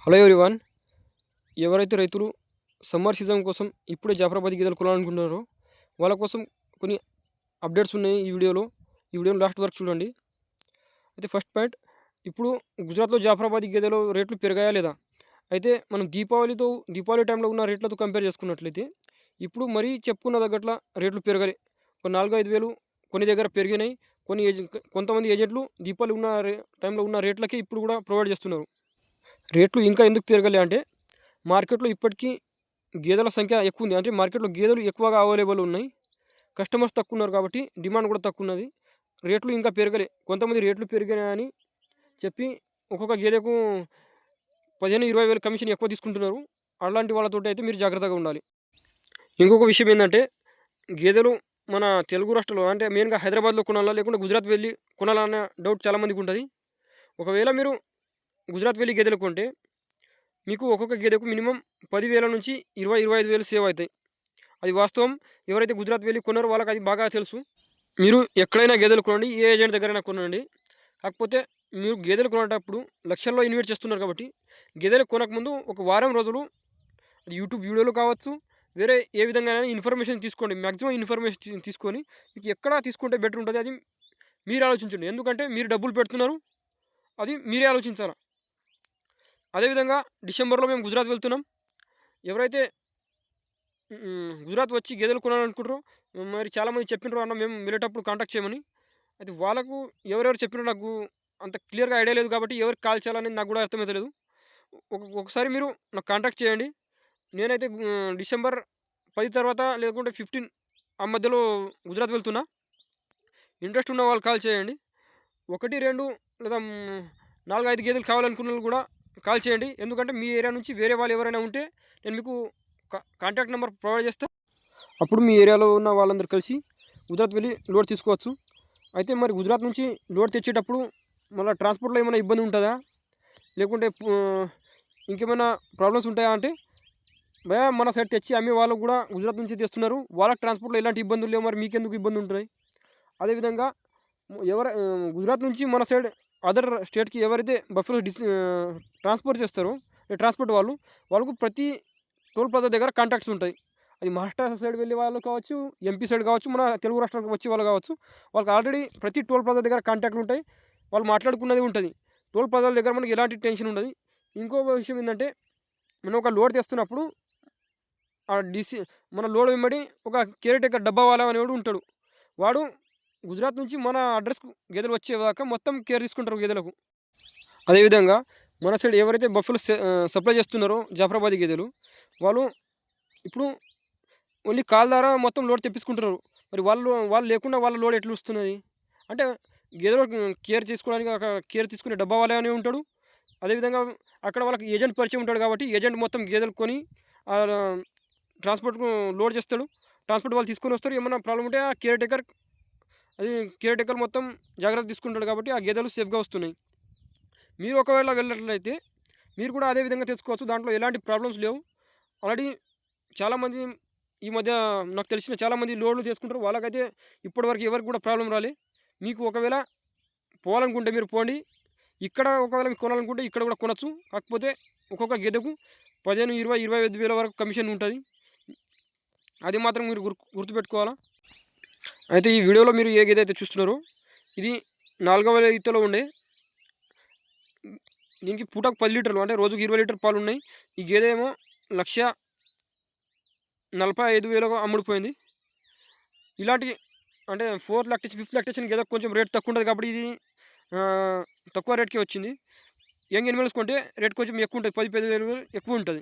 Hello everyone. ఎవరైతే రైతులు summer season కోసం ఇప్పుడే జాఫరాబాద్ గేదెలు కొనాలనుకుంటున్నారో వాళ్ళ కోసం కొన్ని అప్డేట్స్ ఉన్నాయి ఈ వీడియోని లాస్ట్ వరకు చూడండి. అయితే ఫస్ట్ పాయింట్, ఇప్పుడు గుజరాత్లో జాఫరాబాద్ గేదెలు రేట్లు పెరిగాయా లేదా? అయితే మనం దీపావళి టైంలో ఉన్న రేట్లతో కంపేర్ చేసుకున్నట్లయితే ఇప్పుడు మరీ చెప్పుకున్న తగ్గట్ల రేట్లు పెరగాలి. ఒక 4-5 వేలు కొన్ని దగ్గర పెరిగినాయి. కొంతమంది ఏజెంట్లు దీపావళి ఉన్న టైంలో ఉన్న రేట్లకి ఇప్పుడు కూడా ప్రొవైడ్ చేస్తున్నారు. రేట్లు ఇంకా ఎందుకు పెరగలే అంటే మార్కెట్లో ఇప్పటికీ గేదెల సంఖ్య ఎక్కువ ఉంది. అంటే మార్కెట్లో గేదెలు ఎక్కువగా అవైలబుల్ ఉన్నాయి, కస్టమర్స్ తక్కువ ఉన్నారు కాబట్టి డిమాండ్ కూడా తక్కువ ఉన్నది. రేట్లు ఇంకా పెరగలే. కొంతమంది రేట్లు పెరిగాయని చెప్పి ఒక్కొక్క గేదెకు 15-20 వేలు కమిషన్ ఎక్కువ తీసుకుంటున్నారు. అలాంటి వాళ్ళతో అయితే మీరు జాగ్రత్తగా ఉండాలి. ఇంకొక విషయం ఏంటంటే, గేదెలు మన తెలుగు రాష్ట్రాల్లో అంటే మెయిన్గా హైదరాబాద్లో కొనాలా లేకుంటే గుజరాత్ వెళ్ళి కొనాలా అన్న డౌట్ చాలామందికి ఉంటుంది. ఒకవేళ మీరు గుజరాత్ వెళ్ళి గేదెలు కొంటే మీకు ఒక్కొక్క గేదెకు మినిమం 10,000 నుంచి 20-25 వేలు సేవ్ అవుతాయి. అది వాస్తవం. ఎవరైతే గుజరాత్ వెళ్ళి కొన్నారో వాళ్ళకి అది బాగా తెలుసు. మీరు ఎక్కడైనా గేదెలు కొనండి, ఏ ఏజెంట్ దగ్గరైనా కొనండి. కాకపోతే మీరు గేదెలు కొనేటప్పుడు లక్షల్లో ఇన్వెస్ట్ చేస్తున్నారు కాబట్టి గేదెలు కొనకముందు ఒక వారం రోజులు అది యూట్యూబ్ వీడియోలు కావచ్చు, వేరే ఏ విధంగా ఇన్ఫర్మేషన్ తీసుకోండి. మ్యాక్సిమం ఇన్ఫర్మేషన్ తీసుకొని మీకు ఎక్కడ తీసుకుంటే బెటర్ ఉంటుంది అది మీరు ఆలోచించండి. ఎందుకంటే మీరు డబ్బులు పెడుతున్నారు, అది మీరే ఆలోచించాలి. అదేవిధంగా డిసెంబర్లో మేము గుజరాత్ వెళ్తున్నాం. ఎవరైతే గుజరాత్ వచ్చి గేదెలు కొనాలనుకుంటారో మరి చాలామంది చెప్పినారు అన్న మేము వెళ్ళేటప్పుడు కాంటాక్ట్ చేయమని. అయితే వాళ్ళకు ఎవరెవరు చెప్పినారో నాకు అంత క్లియర్గా ఐడియా లేదు కాబట్టి ఎవరికి కాల్ చేయాలనేది నాకు కూడా అర్థమవుతలేదు. ఒకసారి మీరు నాకు కాంటాక్ట్ చేయండి. నేనైతే డిసెంబర్ 10 తర్వాత లేకుంటే 15 ఆ మధ్యలో గుజరాత్ వెళ్తున్నా. ఇంట్రెస్ట్ ఉన్న వాళ్ళు కాల్ చేయండి. 1, 2 లేదా 4-5 గేదెలు కావాలనుకున్న వాళ్ళు కూడా కాల్ చేయండి. ఎందుకంటే మీ ఏరియా నుంచి వేరే వాళ్ళు ఎవరైనా ఉంటే నేను మీకు కాంటాక్ట్ నెంబర్ ప్రొవైడ్ చేస్తాను. అప్పుడు మీ ఏరియాలో ఉన్న వాళ్ళందరూ కలిసి గుజరాత్ వెళ్ళి లోడ్ తీసుకోవచ్చు. అయితే మరి గుజరాత్ నుంచి లోడ్ తెచ్చేటప్పుడు మళ్ళీ ట్రాన్స్పోర్ట్లో ఏమైనా ఇబ్బంది ఉంటుందా, లేకుంటే ఇంకేమైనా ప్రాబ్లమ్స్ ఉంటాయా అంటే, మన సైడ్ తెచ్చి అమ్మే వాళ్ళు కూడా గుజరాత్ నుంచి తెస్తున్నారు. వాళ్ళకి ట్రాన్స్పోర్ట్లో ఎలాంటి ఇబ్బందులు లేవు, మరి మీకెందుకు ఇబ్బంది ఉంటాయి? అదేవిధంగా గుజరాత్ నుంచి మన సైడ్ అదర్ స్టేట్కి ఎవరైతే బఫెలో ట్రాన్స్పోర్ట్ చేస్తారో ట్రాన్స్పోర్ట్ వాళ్ళకు ప్రతి టోల్ ప్లాజా దగ్గర కాంటాక్ట్స్ ఉంటాయి. అది మహారాష్ట్ర సైడ్ వెళ్ళే వాళ్ళు కావచ్చు, ఎంపీ సైడ్ కావచ్చు, మన తెలుగు రాష్ట్రాలకు వచ్చే వాళ్ళు కావచ్చు, వాళ్ళకి ఆల్రెడీ ప్రతి టోల్ ప్లాజా దగ్గర కాంటాక్ట్లు ఉంటాయి. వాళ్ళు మాట్లాడుకున్నది ఉంటుంది. టోల్ ప్లాజాల దగ్గర మనకి ఎలాంటి టెన్షన్ ఉండదు. ఇంకో విషయం ఏంటంటే, మనం ఒక లోడ్ తెస్తున్నప్పుడు ఆ మన లోడ్ వెంబడి ఒక కేర్ టేకర్ డబ్బా వాళ్ళ అనేవాడు ఉంటాడు. వాడు గుజరాత్ నుంచి మన అడ్రస్కు గేదెలు వచ్చేదాకా మొత్తం కేర్ తీసుకుంటారు గేదెలకు. అదేవిధంగా మన సైడ్ ఎవరైతే బఫెలో సప్లై చేస్తున్నారో జాఫరాబాదీ గేదెలు, వాళ్ళు ఇప్పుడు ఓన్లీ కాల్ ద్వారా మొత్తం లోడ్ తెప్పించుకుంటున్నారు. మరి వాళ్ళు లేకుండా వాళ్ళ లోడ్ ఎట్లా వస్తున్నది అంటే, గేదెలు కేర్ చేసుకోవడానికి ఒక కేర్ తీసుకునే డబ్బా వాళ్ళే అని ఉంటాడు. అదేవిధంగా అక్కడ వాళ్ళకి ఏజెంట్ పరిచయం ఉంటాడు కాబట్టి ఏజెంట్ మొత్తం గేదెలు కొని ట్రాన్స్పోర్ట్కు లోడ్ చేస్తాడు. ట్రాన్స్పోర్ట్ వాళ్ళు తీసుకొని వస్తారు. ఏమైనా ప్రాబ్లం ఉంటే ఆ కేర్ టేకర్ మొత్తం జాగ్రత్త తీసుకుంటాడు కాబట్టి ఆ గేదెలు సేఫ్గా వస్తున్నాయి. మీరు ఒకవేళ వెళ్ళినట్లయితే మీరు కూడా అదే విధంగా తెచ్చుకోవచ్చు. దాంట్లో ఎలాంటి ప్రాబ్లమ్స్ లేవు. ఆల్రెడీ చాలామంది ఈ మధ్య నాకు తెలిసిన చాలామంది లోడ్లు తీసుకుంటారు. వాళ్ళకైతే ఇప్పటివరకు ఎవరికి కూడా ప్రాబ్లం రాలే. మీకు ఒకవేళ పోవాలనుకుంటే మీరు పోండి. ఇక్కడ ఒకవేళ మీకు కొనాలనుకుంటే ఇక్కడ కూడా కొనచ్చు. కాకపోతే ఒక్కొక్క గేదెకు 15, 20, 25 వేల వరకు కమిషన్ ఉంటుంది. అది మాత్రం మీరు గుర్తుపెట్టుకోవాలా. అయితే ఈ వీడియోలో మీరు ఏ గేదె అయితే చూస్తున్నారో ఇది 4వ ఈతలో ఉండే. దీనికి పూటకు 10 లీటర్లు అంటే రోజుకు 20 లీటర్ పాలు ఉన్నాయి. ఈ గేదె ఏమో 1,45,000 అమ్ముడిపోయింది. ఇలాంటి అంటే 4th లాక్టేషన్ 5th లాక్టేషన్ గేదె కొంచెం రేట్ తక్కువ ఉంటుంది కాబట్టి ఇది తక్కువ రేట్కి వచ్చింది. యంగ్ ఎనిమల్స్ కొంటే రేట్ కొంచెం ఎక్కువ ఉంటుంది, 10-15 వేలు ఎక్కువ ఉంటుంది.